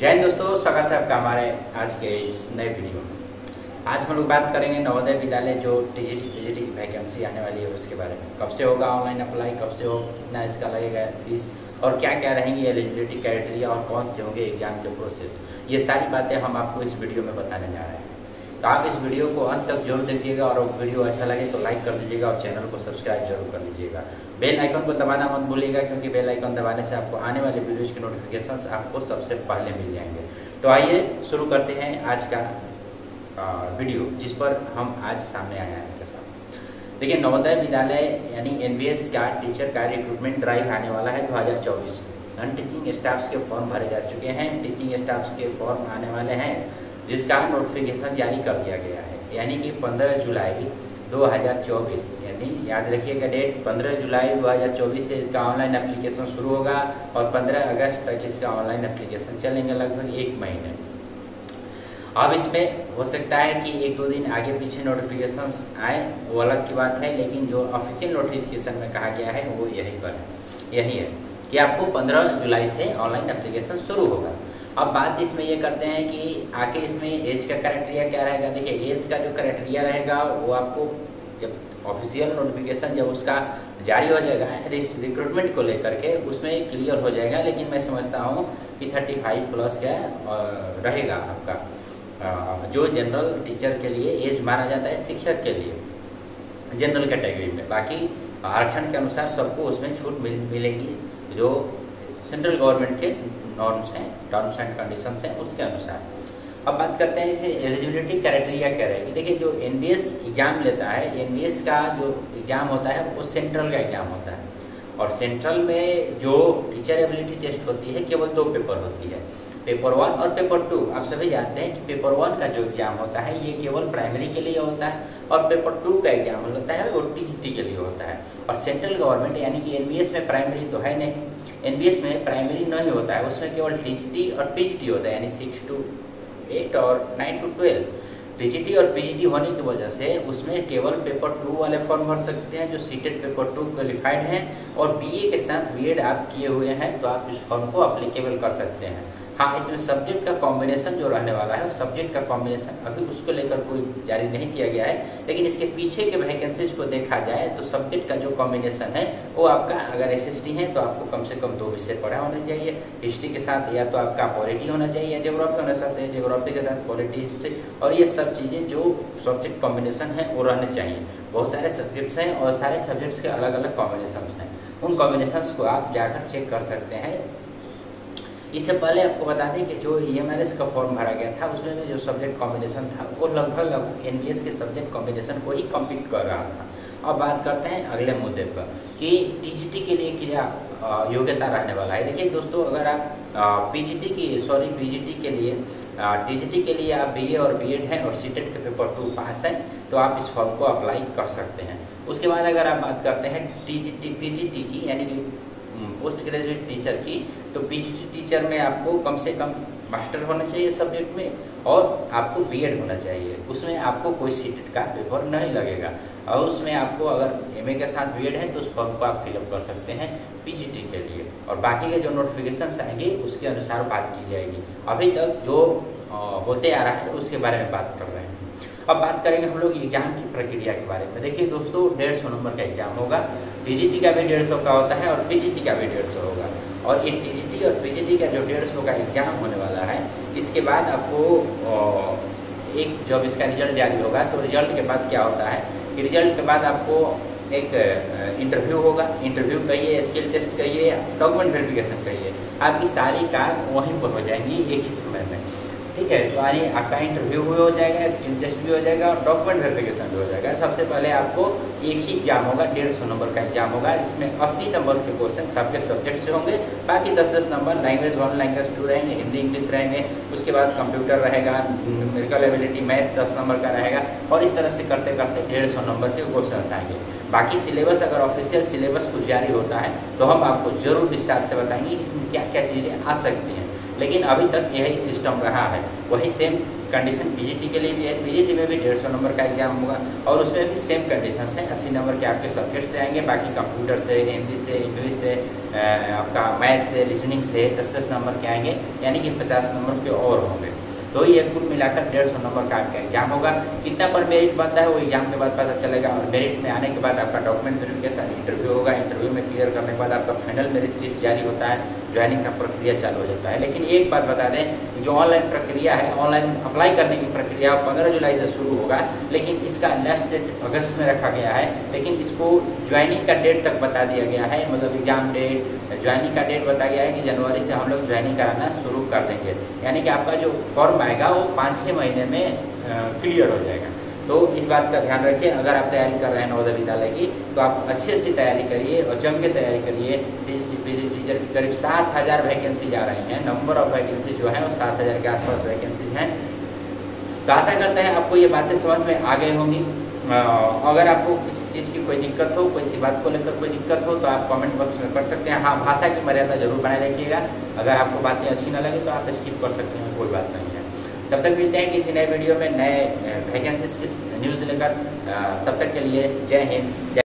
जय हिंद दोस्तों, स्वागत है आपका हमारे आज के इस नए वीडियो में। आज हम लोग बात करेंगे नवोदय विद्यालय जो टीजीटी पीजीटी की वैकेंसी आने वाली है उसके बारे में। कब से होगा ऑनलाइन अप्लाई, कब से हो, कितना इसका लगेगा फीस और क्या क्या रहेंगी एलिजिबिलिटी क्राइटेरिया और कौन से होंगे एग्जाम के प्रोसेस, ये सारी बातें हम आपको इस वीडियो में बताने जा रहे हैं। तो आप इस वीडियो को अंत तक जरूर देखिएगा और वीडियो अच्छा लगे तो लाइक कर दीजिएगा और चैनल को सब्सक्राइब जरूर कर लीजिएगा। बेल आइकन को दबाना मत भूलिएगा क्योंकि बेल आइकन दबाने से आपको आने वाले वीडियोज़ के नोटिफिकेशंस आपको सबसे पहले मिल जाएंगे। तो आइए शुरू करते हैं आज का वीडियो जिस पर हम आज सामने आए हैं आपके साथ। देखिए, नवोदय विद्यालय यानी एनवीएस का टीचर का रिक्रूटमेंट ड्राइव आने वाला है 2024 में। नॉन टीचिंग स्टाफ्स के फॉर्म भरे जा चुके हैं, टीचिंग स्टाफ्स के फॉर्म आने वाले हैं जिसका नोटिफिकेशन जारी कर दिया गया है यानी कि 15 जुलाई 2024, यानी याद रखिएगा डेट 15 जुलाई 2024 से इसका ऑनलाइन एप्लीकेशन शुरू होगा और 15 अगस्त तक इसका ऑनलाइन एप्लीकेशन चलेंगे, लगभग 1 महीने। अब इसमें हो सकता है कि 1-2 दिन आगे पीछे नोटिफिकेशंस आए, वो अलग की बात है, लेकिन जो ऑफिशियल नोटिफिकेशन में कहा गया है वो यही है कि आपको 15 जुलाई से ऑनलाइन एप्लीकेशन शुरू होगा। अब बात इसमें ये करते हैं कि आखिर इसमें एज का क्राइटेरिया क्या रहेगा। देखिए, एज का जो क्राइटेरिया रहेगा वो आपको जब ऑफिशियल नोटिफिकेशन जब उसका जारी हो जाएगा रिक्रूटमेंट को लेकर के उसमें क्लियर हो जाएगा, लेकिन मैं समझता हूँ कि 35 प्लस का रहेगा आपका जो जनरल टीचर के लिए एज माना जाता है, शिक्षक के लिए जनरल कैटेगरी में। बाकी आरक्षण के अनुसार सबको उसमें छूट मिलेगी जो सेंट्रल गवर्नमेंट के नॉर्म्स हैं, टर्म्स एंड कंडीशंस हैं, उसके अनुसार। अब बात करते हैं इसे एलिजिबिलिटी क्राइटेरिया क्या रहेगी। देखिए, जो एनवीएस एग्जाम लेता है, एनवीएस का जो एग्जाम होता है वो सेंट्रल का एग्जाम होता है और सेंट्रल में जो टीचर एबिलिटी टेस्ट होती है केवल 2 पेपर होती है, पेपर 1 और पेपर 2। आप सभी जानते हैं कि पेपर 1 का जो एग्जाम होता है ये केवल प्राइमरी के लिए होता है और पेपर 2 का एग्जाम होता है वो टीजीटी के लिए होता है। और सेंट्रल गवर्नमेंट यानी कि एनवीएस में प्राइमरी तो है नहीं, एनवीएस में प्राइमरी नहीं होता है, उसमें केवल टीजीटी और पीजीटी होता है, यानी 6 to 8 और 9 to 12। टीजीटी और पीजीटी होने की वजह से उसमें केवल पेपर 2 वाले फॉर्म भर सकते हैं जो सीटेड पेपर 2 क्वालिफाइड हैं और बीए के साथ बीएड आप किए हुए हैं तो आप इस फॉर्म को अप्लीकेबल कर सकते हैं। हाँ, इसमें सब्जेक्ट का कॉम्बिनेशन जो रहने वाला है, सब्जेक्ट का कॉम्बिनेशन अभी उसको लेकर कोई जारी नहीं किया गया है, लेकिन इसके पीछे के वैकेंसीज को देखा जाए तो सब्जेक्ट का जो कॉम्बिनेशन है वो आपका, अगर एसएसटी है तो आपको कम से कम 2 विषय पढ़ा होना चाहिए, हिस्ट्री के साथ या तो आपका पॉलिटी होना चाहिए, ज्योग्राफी होना चाहिए, ज्योग्राफी के साथ पॉलिटी, हिस्ट्री, और ये सब चीज़ें जो सब्जेक्ट कॉम्बिनेशन है वो रहने चाहिए। बहुत सारे सब्जेक्ट्स हैं और सारे सब्जेक्ट्स के अलग अलग कॉम्बिनेशंस हैं, उन कॉम्बिनेशंस को आप जाकर चेक कर सकते हैं। इससे पहले आपको बता दें कि जो ईएमआरएस का फॉर्म भरा गया था उसमें भी जो सब्जेक्ट कॉम्बिनेशन था वो लगभग एनवीएस के सब्जेक्ट कॉम्बिनेशन को ही कम्पीट कर रहा था। अब बात करते हैं अगले मुद्दे पर कि टीजीटी के लिए क्या योग्यता रहने वाला है। देखिए दोस्तों, अगर आप पीजीटी के लिए टीजीटी के लिए आप बीए और बीएड हैं और सीटेट के पेपर 2 पास हैं तो आप इस फॉर्म को अप्लाई कर सकते हैं। उसके बाद अगर आप बात करते हैं पीजीटी की यानी कि पोस्ट ग्रेजुएट टीचर की, तो पीजीटी टीचर में आपको कम से कम मास्टर होना चाहिए सब्जेक्ट में और आपको बीएड होना चाहिए। उसमें आपको कोई सीटेट का पेपर नहीं लगेगा और उसमें आपको अगर एमए के साथ बीएड है तो उस फॉर्म को आप फिलअप कर सकते हैं पीजीटी के लिए और बाकी के जो नोटिफिकेशंस आएंगे उसके अनुसार बात की जाएगी। अभी तक जो होते आ रहा है उसके बारे में बात कर रहे हैं। अब बात करेंगे हम लोग एग्जाम की प्रक्रिया के बारे में। देखिए दोस्तों, 150 नंबर का एग्जाम होगा, टीजीटी का भी 150 का होता है और पीजीटी का भी 150 होगा। और ये टीजीटी और पीजीटी का जो 150 का एग्जाम होने वाला है, इसके बाद आपको एक जब इसका रिजल्ट जारी होगा तो रिजल्ट के बाद क्या होता है कि रिजल्ट के बाद आपको एक इंटरव्यू होगा, इंटरव्यू कहिए, स्किल टेस्ट कहिए, डॉक्यूमेंट वेरिफिकेशन कहिए, आपकी सारी कार वहीं पर हो जाएंगी एक ही समय में। ठीक है, तो यानी आपका इंटरव्यू भी हो जाएगा, स्किल टेस्ट भी हो जाएगा और डॉक्यूमेंट वेरिफिकेशन भी हो जाएगा। सबसे पहले आपको एक ही एग्जाम होगा, 150 नंबर का एग्जाम होगा। इसमें 80 नंबर के क्वेश्चन सबके सब्जेक्ट से होंगे, बाकी 10-10 नंबर लैंग्वेज 1 लैंग्वेज 2 रहेंगे, हिंदी इंग्लिश रहेंगे। उसके बाद कंप्यूटर रहेगा, न्यूमेरिकल एबिलिटी मैथ 10 नंबर का रहेगा और इस तरह से करते करते 150 नंबर के क्वेश्चन आएंगे। बाकी सिलेबस, अगर ऑफिशियल सिलेबस कुछ जारी होता है तो हम आपको जरूर विस्तार से बताएंगे इसमें क्या क्या चीज़ें आ सकती हैं, लेकिन अभी तक यही सिस्टम रहा है, वही सेम कंडीशन पीजीटी के लिए भी है। पीजीटी में भी 150 नंबर का एग्जाम होगा और उसमें भी सेम कंडीशन है। 80 नंबर के आपके सब्जेक्ट से आएंगे, बाकी कंप्यूटर से, हिंदी से, इंग्लिश से, आपका मैथ से, रीजनिंग से 10-10 नंबर के आएंगे, यानी कि 50 नंबर के और होंगे। तो ये कुल मिलाकर 150 नंबर का आपका एग्जाम होगा। कितना पर मेरिट बनता है वो एग्जाम के बाद पता चलेगा। और मेरिट में आने के बाद आपका डॉक्यूमेंट वेरिफिकेशन, इंटरव्यू होगा। इंटरव्यू में क्लियर करने के बाद आपका फाइनल मेरिट लिस्ट जारी होता है, ज्वाइनिंग का प्रक्रिया चालू हो जाता है। लेकिन एक बात बता दें, जो ऑनलाइन प्रक्रिया है, ऑनलाइन अप्लाई करने की प्रक्रिया 15 जुलाई से शुरू होगा, लेकिन इसका लास्ट डेट अगस्त में रखा गया है। लेकिन इसको ज्वाइनिंग का डेट तक बता दिया गया है, मतलब एग्जाम डेट, ज्वाइनिंग का डेट बताया गया है कि जनवरी से हम लोग ज्वाइनिंग कराना शुरू कर देंगे। यानी कि आपका जो फॉर्म आएगा वो 5-6 महीने में क्लियर हो जाएगा। तो इस बात का ध्यान रखिए। अगर आप तैयारी कर रहे हैं नवोदय विद्यालय की, तो आप अच्छे से तैयारी करिए और जम के तैयारी करिए। टीचर की करीब 7000 वैकेंसी जा रहे हैं। नंबर ऑफ वैकेंसी जो है वो 7000 के आसपास वैकेंसीज हैं। तो आशा करते हैं आपको ये बातें समझ में आ गई होंगी। अगर आपको किसी चीज़ की कोई दिक्कत हो, कोई सी बात को लेकर कोई दिक्कत हो, तो आप कमेंट बॉक्स में कर सकते हैं। हाँ, भाषा की मर्यादा जरूर बनाए रखिएगा। अगर आपको बातें अच्छी ना लगे तो आप स्किप कर सकते हैं, कोई बात नहीं है। तब तक मिलते हैं किसी नए वीडियो में नए वैकेंसीज की न्यूज़ लेकर। तब तक के लिए जय हिंद।